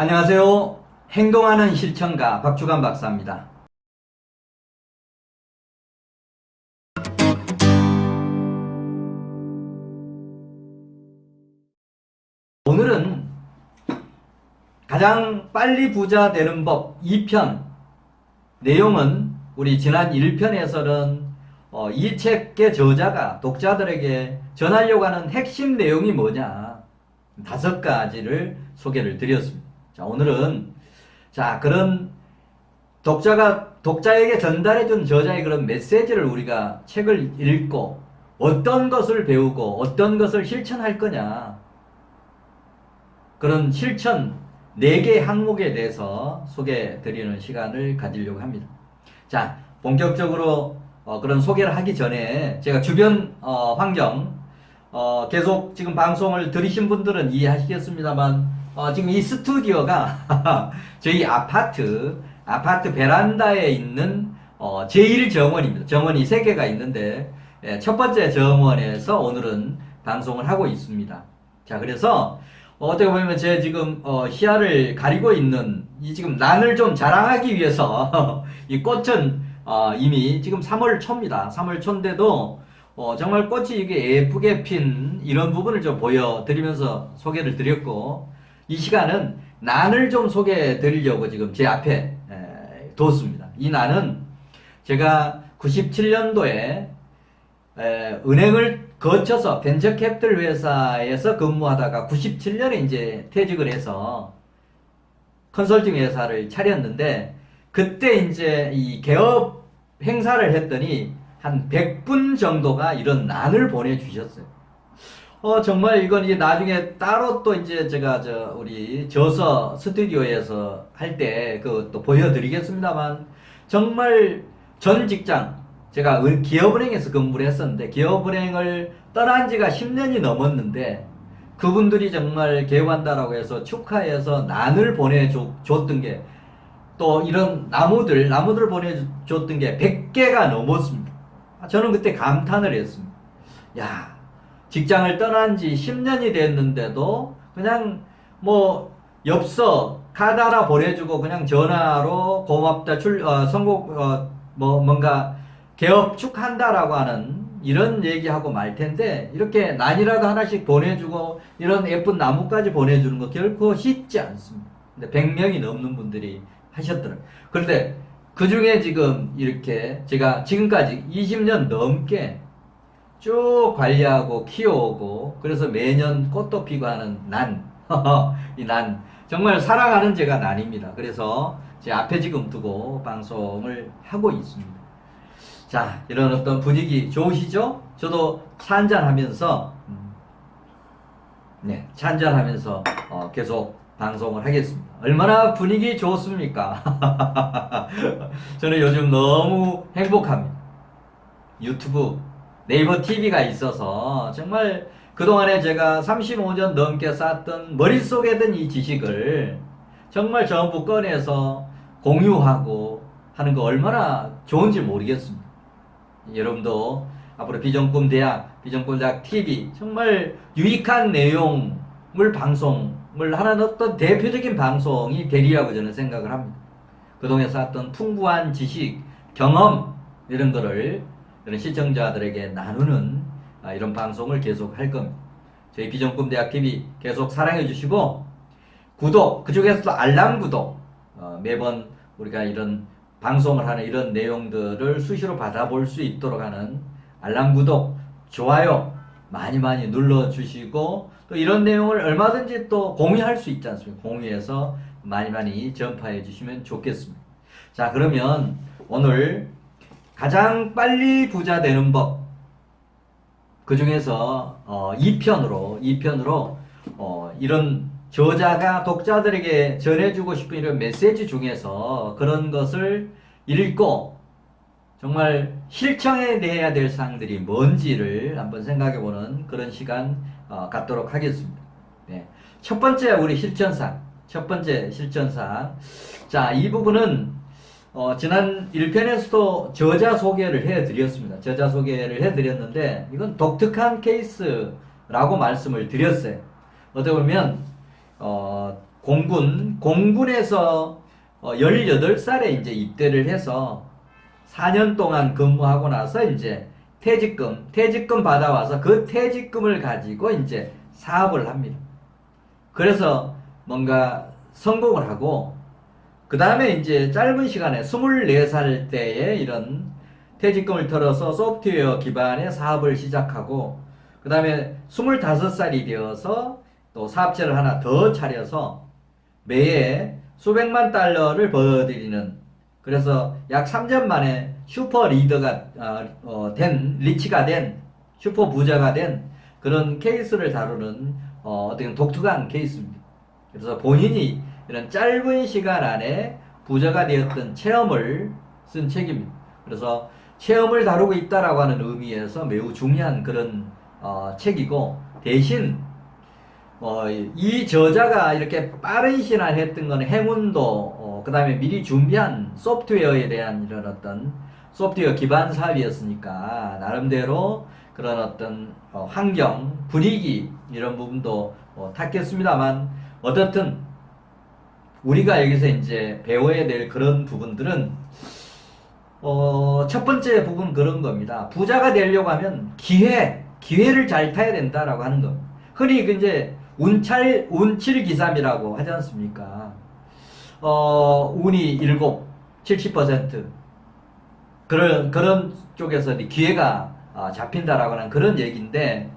안녕하세요. 행동하는 실천가 박주간 박사입니다. 오늘은 가장 빨리 부자 되는 법 2편 내용은 우리 지난 1편에서는 이 책의 저자가 독자들에게 전하려고 하는 핵심 내용이 뭐냐 5가지를 소개를 드렸습니다. 자, 오늘은 그런 독자에게 전달해준 저자의 그런 메시지를 우리가 책을 읽고 어떤 것을 배우고 어떤 것을 실천할 거냐 그런 실천 4개 항목에 대해서 소개해 드리는 시간을 가지려고 합니다. 자, 본격적으로 그런 소개를 하기 전에 제가 주변 환경 계속 지금 방송을 들으신 분들은 이해하시겠습니다만 지금 이 스튜디오가 저희 아파트 베란다에 있는 제1정원입니다. 정원이 3개가 있는데 첫 번째 정원에서 오늘은 방송을 하고 있습니다. 자, 그래서 어떻게 보면 제 지금 시야를 가리고 있는 이 지금 난을 좀 자랑하기 위해서 이 꽃은 이미 지금 3월 초입니다. 3월 초인데도 정말 꽃이 이게 예쁘게 핀 이런 부분을 좀 보여드리면서 소개를 드렸고, 이 시간은 난을 좀 소개해 드리려고 지금 제 앞에 뒀습니다. 이 난은 제가 97년도에 은행을 거쳐서 벤처캐피털 회사에서 근무하다가 97년에 이제 퇴직을 해서 컨설팅 회사를 차렸는데, 그때 이제 이 개업 행사를 했더니 한 100분 정도가 이런 난을 보내주셨어요. 정말 이건 이제 나중에 따로 또 이제 제가 우리 저서 스튜디오에서 할 때 그것도 보여드리겠습니다만, 정말 전 직장, 제가 기업은행에서 근무를 했었는데 기업은행을 떠난 지가 10년이 넘었는데 그분들이 정말 개업한다라고 해서 축하해서 난을 보내줬던 게, 또 이런 나무들을 보내줬던 게 100개가 넘었습니다. 저는 그때 감탄을 했습니다. 야, 직장을 떠난 지 10년이 됐는데도 그냥 뭐 엽서 카드 하나 보내주고 그냥 전화로 고맙다 성공 뭔가 개업 축한다라고 하는 이런 얘기하고 말 텐데, 이렇게 난이라도 하나씩 보내주고 이런 예쁜 나무까지 보내주는 거 결코 쉽지 않습니다. 근데 100명이 넘는 분들이 하셨더라고요. 그런데 그 중에 지금 이렇게 제가 지금까지 20년 넘게 쭉 관리하고 키워오고, 그래서 매년 꽃도 피고 하는 난, 이 난, 정말 사랑하는 제가 난입니다. 그래서 제 앞에 지금 두고 방송을 하고 있습니다. 자, 이런 어떤 분위기 좋으시죠? 저도 차 한잔 하면서, 차 한잔 하면서 계속 방송을 하겠습니다. 얼마나 분위기 좋습니까? 저는 요즘 너무 행복합니다. 유튜브, 네이버 TV가 있어서 정말 그동안에 제가 35년 넘게 쌓았던 머릿속에 든 이 지식을 정말 전부 꺼내서 공유하고 하는 거 얼마나 좋은지 모르겠습니다. 여러분도 앞으로 비전꿈대학 TV 정말 유익한 내용을 방송을 하는 어떤 대표적인 방송이 되리라고 저는 생각을 합니다. 그동안 쌓았던 풍부한 지식, 경험 이런 거를 이런 시청자들에게 나누는 이런 방송을 계속 할 겁니다. 저희 비전꿈대학 TV 계속 사랑해 주시고, 구독, 그중에서도 알람 구독, 매번 우리가 이런 방송을 하는 이런 내용들을 수시로 받아볼 수 있도록 하는 알람 구독, 좋아요 많이 눌러주시고, 또 이런 내용을 얼마든지 또 공유할 수 있지 않습니까? 공유해서 많이 전파해 주시면 좋겠습니다. 자, 그러면 오늘 가장 빨리 부자 되는 법, 그 중에서 2편으로 이런 저자가 독자들에게 전해주고 싶은 이런 메시지 중에서 그런 것을 읽고 정말 실천해내야 될 사항들이 뭔지를 한번 생각해보는 그런 시간 갖도록 하겠습니다. 네. 첫 번째 실천사항. 자, 이 부분은 지난 1편에서도 저자 소개를 해드렸는데 이건 독특한 케이스라고 말씀을 드렸어요. 어떻게 보면 공군에서 18살에 이제 입대를 해서 4년 동안 근무하고 나서 이제 퇴직금 받아와서 그 퇴직금을 가지고 이제 사업을 합니다. 그래서 뭔가 성공을 하고, 그 다음에 이제 짧은 시간에 24살 때에 이런 퇴직금을 털어서 소프트웨어 기반의 사업을 시작하고, 그 다음에 25살이 되어서 또 사업체를 하나 더 차려서 매해 수백만 달러를 벌어들이는, 그래서 약 3년 만에 슈퍼 리더가 리치가 된, 슈퍼 부자가 된 그런 케이스를 다루는 어떤 독특한 케이스입니다. 그래서 본인이 이런 짧은 시간 안에 부자가 되었던 체험을 쓴 책입니다. 그래서 체험을 다루고 있다라고 하는 의미에서 매우 중요한 그런 책이고, 대신 이 저자가 이렇게 빠른 시간 했던 건 행운도, 그 다음에 미리 준비한 소프트웨어에 대한 이런 어떤 소프트웨어 기반 사업이었으니까 나름대로 그런 어떤 환경, 분위기 이런 부분도 탔겠습니다만, 어떻든 우리가 여기서 이제 배워야 될 그런 부분들은 첫 번째 부분 그런 겁니다. 부자가 되려고 하면 기회를 잘 타야 된다라고 하는 겁니다. 흔히 이제 운칠기삼이라고 하지 않습니까? 운이 7, 70% 그런 쪽에서 기회가 잡힌다라고 하는 그런 얘기인데,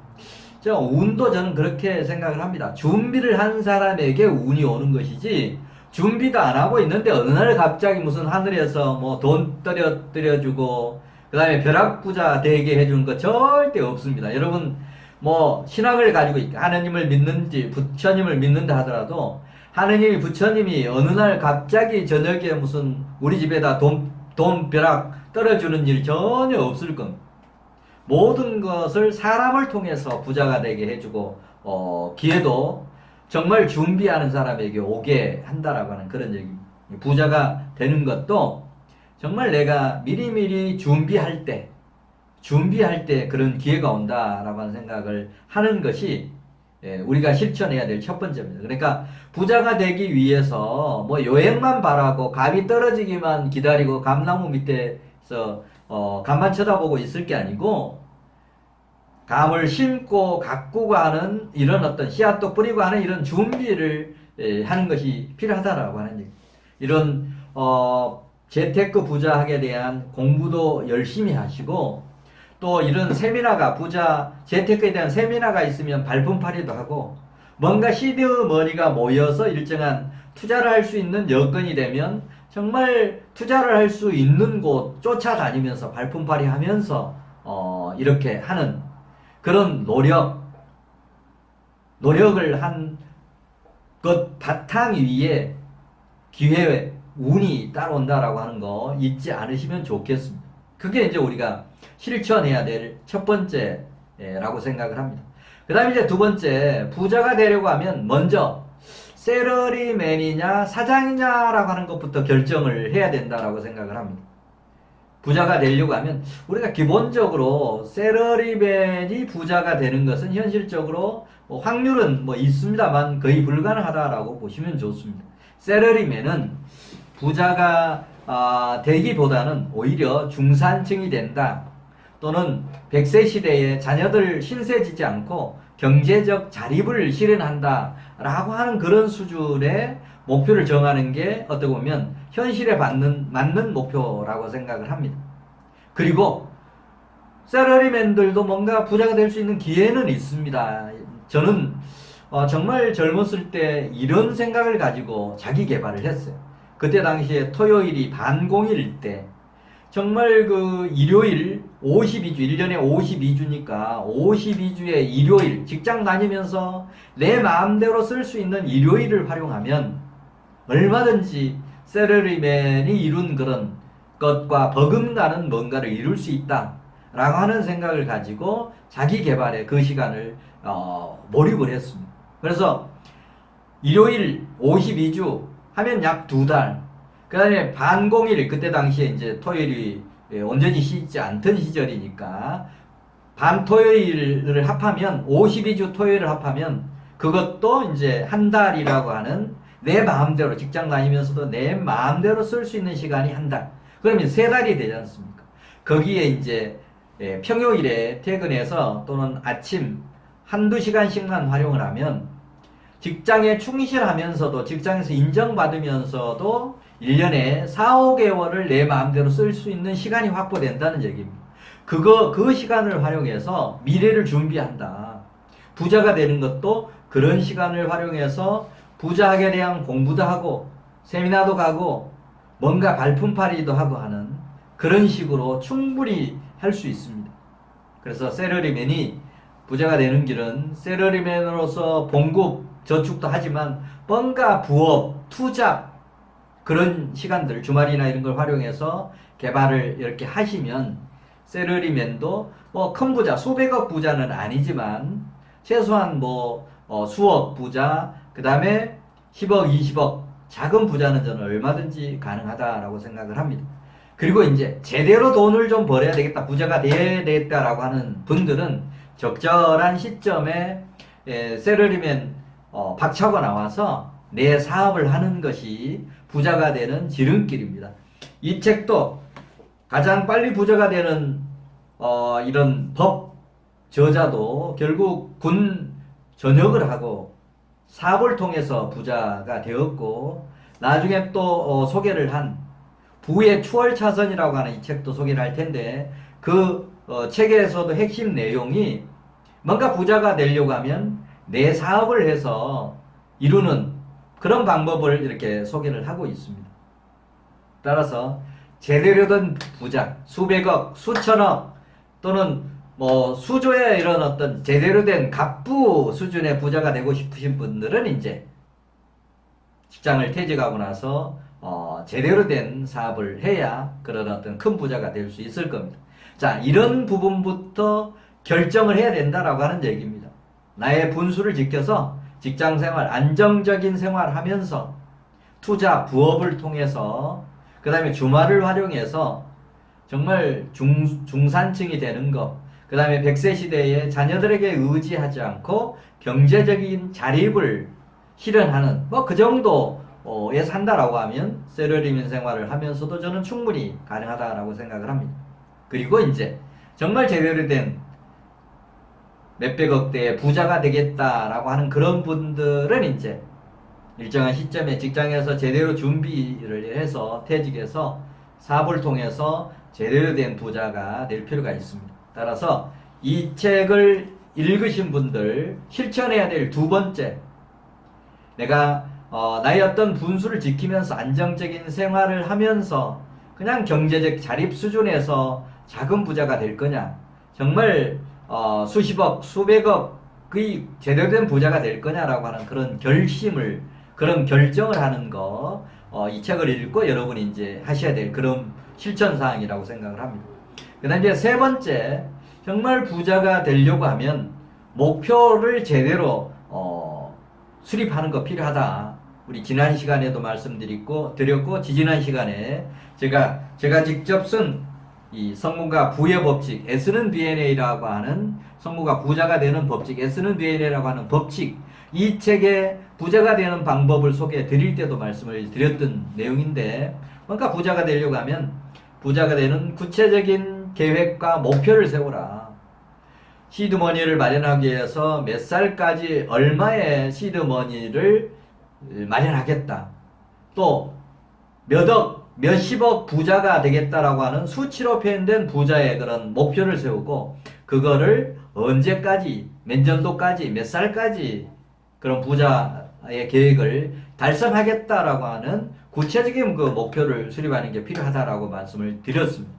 운도 저는 그렇게 생각을 합니다. 준비를 한 사람에게 운이 오는 것이지, 준비도 안 하고 있는데 어느 날 갑자기 무슨 하늘에서 뭐 돈 떨어뜨려주고 그 다음에 벼락부자 되게 해주는 거 절대 없습니다. 여러분 뭐 신앙을 가지고 하느님을 믿는지 부처님을 믿는다 하더라도, 하느님이 부처님이 어느 날 갑자기 저녁에 무슨 우리 집에다 돈 벼락 떨어주는 일 전혀 없을 겁니다. 모든 것을 사람을 통해서 부자가 되게 해주고, 기회도 정말 준비하는 사람에게 오게 한다라고 하는 그런 얘기입니다. 부자가 되는 것도 정말 내가 미리미리 준비할 때 그런 기회가 온다라고 하는 생각을 하는 것이 우리가 실천해야 될 첫 번째입니다. 그러니까 부자가 되기 위해서 뭐 여행만 바라고 감이 떨어지기만 기다리고 감나무 밑에서 감만 쳐다보고 있을 게 아니고, 감을 심고 가꾸고 하는 이런 어떤 씨앗도 뿌리고 하는 이런 준비를 하는 것이 필요하다라고 하는 얘기. 이런 재테크 부자학에 대한 공부도 열심히 하시고, 또 이런 세미나가 재테크에 대한 세미나가 있으면 발품팔이도 하고, 뭔가 시드머니가 모여서 일정한 투자를 할 수 있는 여건이 되면 정말 투자를 할 수 있는 곳 쫓아다니면서 발품팔이 하면서 이렇게 하는 그런 노력을 한 것 바탕 위에 기회, 운이 따라온다라고 하는 거 잊지 않으시면 좋겠습니다. 그게 이제 우리가 실천해야 될 첫 번째라고 생각을 합니다. 그 다음에 이제 두 번째, 부자가 되려고 하면 먼저 셀러리맨이냐 사장이냐라고 하는 것부터 결정을 해야 된다라고 생각을 합니다. 부자가 되려고 하면 우리가 기본적으로 셀러리맨이 부자가 되는 것은 현실적으로 확률은 뭐 있습니다만 거의 불가능하다라고 보시면 좋습니다. 셀러리맨은 부자가 되기보다는 오히려 중산층이 된다, 또는 100세 시대에 자녀들 신세지지 않고 경제적 자립을 실현한다 라고 하는 그런 수준의 목표를 정하는 게 어떻게 보면 현실에 맞는 목표라고 생각을 합니다. 그리고 셀러리맨들도 뭔가 부자가 될 수 있는 기회는 있습니다. 저는 정말 젊었을 때 이런 생각을 가지고 자기 개발을 했어요. 그때 당시에 토요일이 반공일 때 정말 그 일요일 52주, 1년에 52주니까 52주의 일요일, 직장 다니면서 내 마음대로 쓸 수 있는 일요일을 활용하면 얼마든지 셀러리맨이 이룬 그런 것과 버금가는 뭔가를 이룰 수 있다 라고 하는 생각을 가지고 자기 개발에 그 시간을 몰입을 했습니다. 그래서 일요일 52주 하면 약 2달, 그 다음에 반공일, 그때 당시에 이제 토요일이 온전히 쉬지 않던 시절이니까 반토요일을 합하면 52주 토요일을 합하면 그것도 이제 한 달이라고 하는 내 마음대로 직장 다니면서도 내 마음대로 쓸 수 있는 시간이 한 달. 그러면 세 달이 되지 않습니까? 거기에 이제 평요일에 퇴근해서 또는 아침 한두 시간씩만 활용을 하면 직장에 충실하면서도 직장에서 인정받으면서도 1년에 4, 5개월을 내 마음대로 쓸 수 있는 시간이 확보된다는 얘기입니다. 그 시간을 활용해서 미래를 준비한다. 부자가 되는 것도 그런 시간을 활용해서 부자하게 대한 공부도 하고 세미나도 가고 뭔가 발품팔이도 하고 하는 그런 식으로 충분히 할 수 있습니다. 그래서 셀러리맨이 부자가 되는 길은 셀러리맨으로서 봉급, 저축도 하지만 뭔가 부업, 투자 그런 시간들 주말이나 이런 걸 활용해서 개발을 이렇게 하시면 셀러리맨도 뭐 큰 부자, 수백억 부자는 아니지만 최소한 뭐 수억 부자, 그 다음에 10억, 20억 작은 부자는 저는 얼마든지 가능하다라고 생각을 합니다. 그리고 이제 제대로 돈을 좀 벌어야 되겠다, 부자가 돼야 되겠다라고 하는 분들은 적절한 시점에 셀러리맨 박차고 나와서 내 사업을 하는 것이 부자가 되는 지름길입니다. 이 책도 가장 빨리 부자가 되는 이런 법 저자도 결국 군 전역을 하고 사업을 통해서 부자가 되었고, 나중에 또 소개를 한 부의 추월차선이라고 하는 이 책도 소개를 할 텐데, 그 책에서도 핵심 내용이 뭔가 부자가 되려고 하면 내 사업을 해서 이루는 그런 방법을 이렇게 소개를 하고 있습니다. 따라서 제대로 된 부자, 수백억, 수천억 또는 뭐 수조의 이런 어떤 제대로 된 갑부 수준의 부자가 되고 싶으신 분들은 이제 직장을 퇴직하고 나서 제대로 된 사업을 해야 그런 어떤 큰 부자가 될 수 있을 겁니다. 자, 이런 부분부터 결정을 해야 된다라고 하는 얘기입니다. 나의 분수를 지켜서 직장 생활, 안정적인 생활을 하면서 투자, 부업을 통해서 그 다음에 주말을 활용해서 정말 중산층이 되는 것, 그 다음에 100세 시대에 자녀들에게 의지하지 않고 경제적인 자립을 실현하는 뭐 그 정도에 산다라고 하면 셀러리맨 생활을 하면서도 저는 충분히 가능하다라고 생각을 합니다. 그리고 이제 정말 제대로 된 몇백억대의 부자가 되겠다라고 하는 그런 분들은 이제 일정한 시점에 직장에서 제대로 준비를 해서 퇴직해서 사업을 통해서 제대로 된 부자가 될 필요가 있습니다. 따라서 이 책을 읽으신 분들 실천해야 될 두 번째, 내가 나의 어떤 분수를 지키면서 안정적인 생활을 하면서 그냥 경제적 자립 수준에서 작은 부자가 될 거냐, 정말 수십억, 수백억의 제대로 된 부자가 될 거냐라고 하는 그런 그런 결정을 하는 거, 이 책을 읽고 여러분이 이제 하셔야 될 그런 실천 사항이라고 생각을 합니다. 그 다음 이제 세 번째, 정말 부자가 되려고 하면 목표를 제대로 수립하는 거 필요하다. 우리 지난 시간에도 말씀드렸고 지지난 시간에 제가 직접 쓴 이 성공과 부의 법칙, S는 DNA라고 하는 성공과 부자가 되는 법칙, S는 DNA라고 하는 법칙, 이 책에 부자가 되는 방법을 소개해 드릴 때도 말씀을 드렸던 내용인데, 뭔가 부자가 되려고 하면 부자가 되는 구체적인 계획과 목표를 세우라. 시드머니를 마련하기 위해서 몇 살까지 얼마의 시드머니를 마련하겠다. 또 몇억, 몇십억 부자가 되겠다라고 하는 수치로 표현된 부자의 그런 목표를 세우고, 그거를 언제까지, 몇 년도까지, 몇 살까지 그런 부자의 계획을 달성하겠다라고 하는 구체적인 그 목표를 수립하는 게 필요하다라고 말씀을 드렸습니다.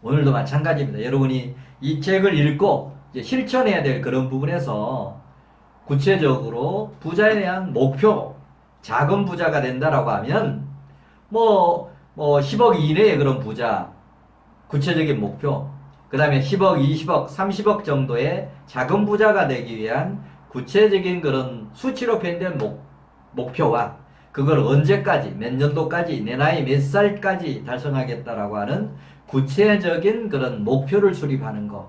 오늘도 마찬가지입니다. 여러분이 이 책을 읽고 이제 실천해야 될 그런 부분에서 구체적으로 부자에 대한 목표, 작은 부자가 된다라고 하면 뭐 10억 이내의 그런 부자, 구체적인 목표, 그 다음에 10억, 20억, 30억 정도의 작은 부자가 되기 위한 구체적인 그런 수치로 표현된 목표와 그걸 언제까지, 몇 년도까지, 내 나이 몇 살까지 달성하겠다라고 하는 구체적인 그런 목표를 수립하는 것.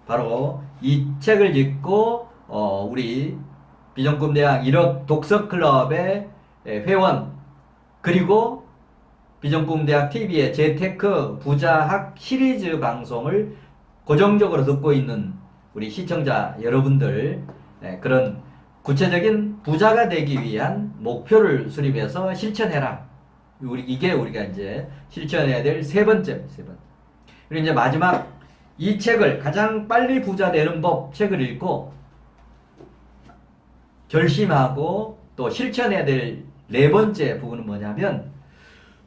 바로 이 책을 읽고 우리 비전꿈대학 1억 독서클럽의 회원, 그리고 비전꿈대학 TV의 재테크 부자학 시리즈 방송을 고정적으로 듣고 있는 우리 시청자 여러분들, 그런 구체적인 부자가 되기 위한 목표를 수립해서 실천해라. 이게 우리가 이제 실천해야 될 세 번째. 그리고 이제 마지막, 이 책을, 가장 빨리 부자 되는 법 책을 읽고 결심하고 또 실천해야 될 네 번째 부분은 뭐냐면,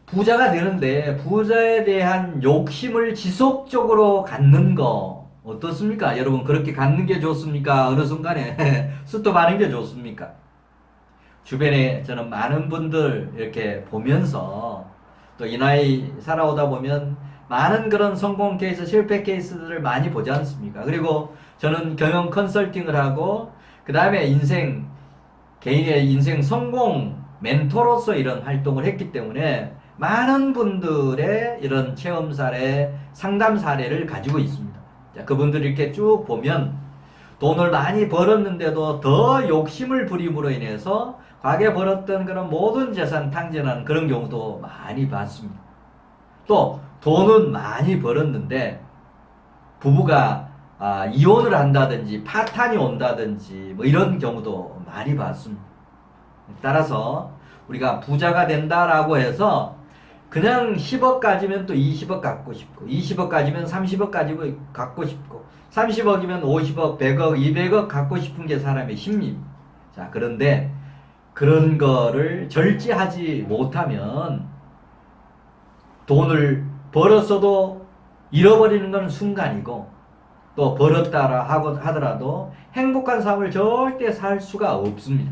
부자가 되는데 부자에 대한 욕심을 지속적으로 갖는 거 어떻습니까? 여러분, 그렇게 갖는 게 좋습니까? 어느 순간에 스톱하는 게 좋습니까? 주변에 저는 많은 분들 이렇게 보면서, 또 이 나이 살아오다 보면 많은 그런 성공 케이스, 실패 케이스들을 많이 보지 않습니까? 그리고 저는 경영 컨설팅을 하고, 그 다음에 개인의 인생 성공 멘토로서 이런 활동을 했기 때문에 많은 분들의 이런 체험 사례, 상담 사례를 가지고 있습니다. 자, 그분들 이렇게 쭉 보면 돈을 많이 벌었는데도 더 욕심을 부림으로 인해서 과거에 벌었던 그런 모든 재산 탕진하는 그런 경우도 많이 봤습니다. 또 돈은 많이 벌었는데 부부가 이혼을 한다든지 파탄이 온다든지 뭐 이런 경우도 많이 봤습니다. 따라서 우리가 부자가 된다라고 해서 그냥 10억 가지면 또 20억 갖고 싶고, 20억 가지면 30억 가지고 갖고 싶고, 30억이면 50억, 100억, 200억 갖고 싶은 게 사람의 심리입니다. 자, 그런데 그런 거를 절제하지 못하면 돈을 벌었어도 잃어버리는 건 순간이고, 또 벌었다 하더라도 행복한 삶을 절대 살 수가 없습니다.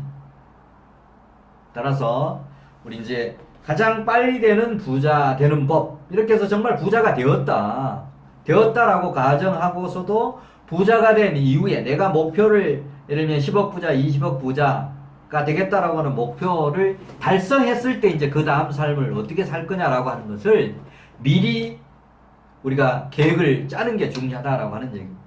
따라서 우리 이제 가장 빨리 되는 부자 되는 법, 이렇게 해서 정말 부자가 되었다라고 가정하고서도 부자가 된 이후에 내가 목표를, 예를 들면 10억 부자, 20억 부자가 되겠다라고 하는 목표를 달성했을 때 이제 그 다음 삶을 어떻게 살 거냐라고 하는 것을 미리 우리가 계획을 짜는 게 중요하다라고 하는 얘기입니다.